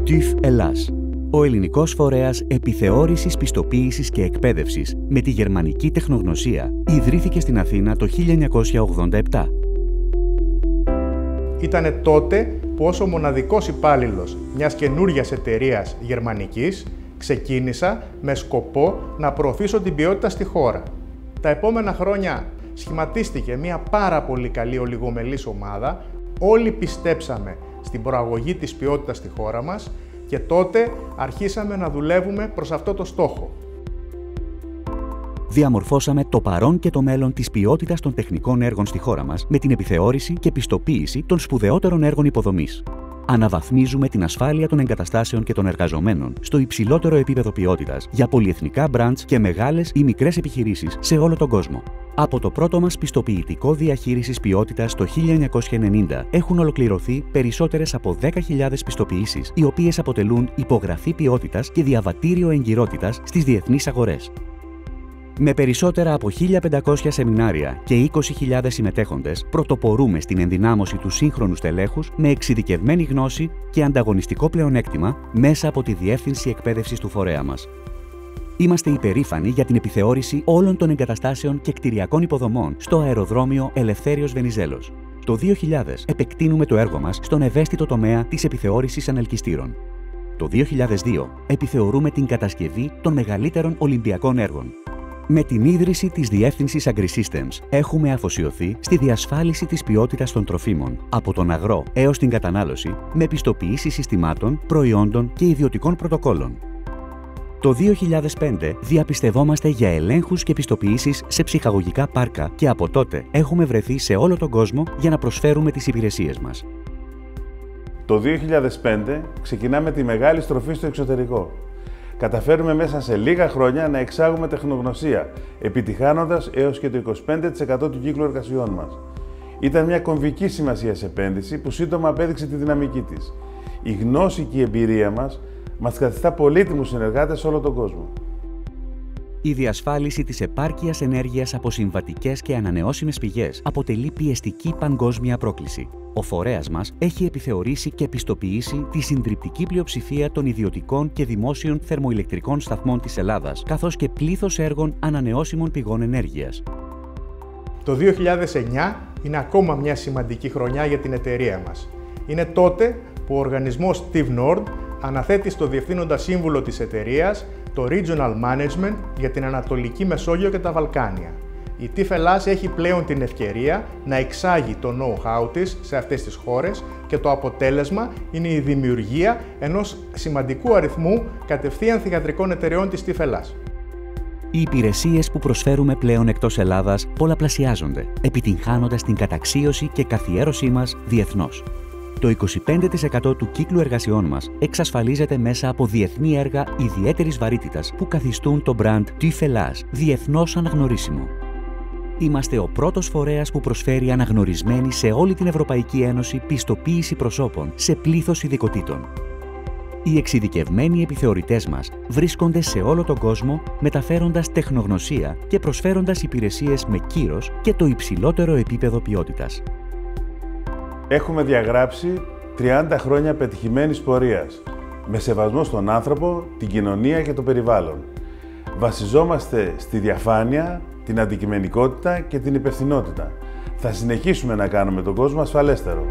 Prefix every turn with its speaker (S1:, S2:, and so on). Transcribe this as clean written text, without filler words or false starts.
S1: TÜV Ελλάς, ο ελληνικός φορέας επιθεώρησης, πιστοποίησης και εκπαίδευσης με τη γερμανική τεχνογνωσία, ιδρύθηκε στην Αθήνα το 1987.
S2: Ήτανε τότε που ως ο μοναδικός υπάλληλος μιας καινούργιας εταιρείας γερμανικής ξεκίνησα με σκοπό να προωθήσω την ποιότητα στη χώρα. Τα επόμενα χρόνια σχηματίστηκε μια πάρα πολύ καλή ολιγομελής ομάδα, όλοι πιστέψαμε στην προαγωγή της ποιότητας στη χώρα μας και τότε αρχίσαμε να δουλεύουμε προς αυτό το στόχο.
S1: Διαμορφώσαμε το παρόν και το μέλλον της ποιότητας των τεχνικών έργων στη χώρα μας με την επιθεώρηση και πιστοποίηση των σπουδαιότερων έργων υποδομής. Αναβαθμίζουμε την ασφάλεια των εγκαταστάσεων και των εργαζομένων στο υψηλότερο επίπεδο ποιότητας για πολυεθνικά μπραντς και μεγάλες ή μικρές επιχειρήσεις σε όλο τον κόσμο. Από το πρώτο μας πιστοποιητικό διαχείρισης ποιότητας το 1990 έχουν ολοκληρωθεί περισσότερες από 10.000 πιστοποιήσεις, οι οποίες αποτελούν υπογραφή ποιότητας και διαβατήριο εγκυρότητας στις διεθνείς αγορές. Με περισσότερα από 1.500 σεμινάρια και 20.000 συμμετέχοντες, πρωτοπορούμε στην ενδυνάμωση του σύγχρονου στελέχους με εξειδικευμένη γνώση και ανταγωνιστικό πλεονέκτημα μέσα από τη Διεύθυνση Εκπαίδευσης του φορέα μας. Είμαστε υπερήφανοι για την επιθεώρηση όλων των εγκαταστάσεων και κτηριακών υποδομών στο αεροδρόμιο Ελευθέριος Βενιζέλος. Το 2000 επεκτείνουμε το έργο μας στον ευαίσθητο τομέα της επιθεώρησης ανελκυστήρων. Το 2002 επιθεωρούμε την κατασκευή των μεγαλύτερων Ολυμπιακών έργων. Με την ίδρυση της Διεύθυνσης AgriSystems έχουμε αφοσιωθεί στη διασφάλιση της ποιότητας των τροφίμων, από τον αγρό έως την κατανάλωση, με πιστοποιήσεις συστημάτων, προϊόντων και ιδιωτικών πρωτοκόλων. Το 2005 διαπιστευόμαστε για ελέγχους και πιστοποιήσεις σε ψυχαγωγικά πάρκα και από τότε έχουμε βρεθεί σε όλο τον κόσμο για να προσφέρουμε τις υπηρεσίες μας.
S3: Το 2005 ξεκινάμε τη μεγάλη στροφή στο εξωτερικό. Καταφέρουμε μέσα σε λίγα χρόνια να εξάγουμε τεχνογνωσία, επιτυχάνοντας έως και το 25% του κύκλου εργασιών μας. Ήταν μια κομβική σημασίας επένδυση που σύντομα απέδειξε τη δυναμική της. Η γνώση και η εμπειρία μας καθιστά πολύτιμους συνεργάτες σε όλο τον κόσμο.
S1: Η διασφάλιση της επάρκειας ενέργειας από συμβατικές και ανανεώσιμες πηγές αποτελεί πιεστική παγκόσμια πρόκληση. Ο φορέας μας έχει επιθεωρήσει και πιστοποιήσει τη συντριπτική πλειοψηφία των ιδιωτικών και δημόσιων θερμοηλεκτρικών σταθμών της Ελλάδας, καθώς και πλήθος έργων ανανεώσιμων πηγών ενέργειας.
S2: Το 2009 είναι ακόμα μια σημαντική χρονιά για την εταιρεία μας. Είναι τότε που ο οργανισμός TÜV Nord αναθέτει στο διευθύνοντα σύμβουλο της εταιρείας το Regional Management για την Ανατολική Μεσόγειο και τα Βαλκάνια. Η TÜV Ελλάς έχει πλέον την ευκαιρία να εξάγει το know-how της σε αυτές τις χώρες και το αποτέλεσμα είναι η δημιουργία ενός σημαντικού αριθμού κατευθείαν θυγατρικών εταιρεών της TÜV Ελλάς.
S1: Οι υπηρεσίες που προσφέρουμε πλέον εκτός Ελλάδας πολλαπλασιάζονται, επιτυγχάνοντας την καταξίωση και καθιέρωσή μας διεθνώς. Το 25% του κύκλου εργασιών μας εξασφαλίζεται μέσα από διεθνή έργα ιδιαίτερης βαρύτητας που καθιστούν το brand TÜV Ελλάς διεθνώς αναγνωρίσιμο. Είμαστε ο πρώτος φορέας που προσφέρει αναγνωρισμένη σε όλη την Ευρωπαϊκή Ένωση πιστοποίηση προσώπων σε πλήθος ειδικοτήτων. Οι εξειδικευμένοι επιθεωρητές μας βρίσκονται σε όλο τον κόσμο, μεταφέροντας τεχνογνωσία και προσφέροντας υπηρεσίες με κύρος και το υψηλότερο επίπεδο ποιότητας.
S3: Έχουμε διαγράψει 30 χρόνια πετυχημένης πορείας, με σεβασμό στον άνθρωπο, την κοινωνία και το περιβάλλον. Βασιζόμαστε στη διαφάνεια, την αντικειμενικότητα και την υπευθυνότητα. Θα συνεχίσουμε να κάνουμε τον κόσμο ασφαλέστερο.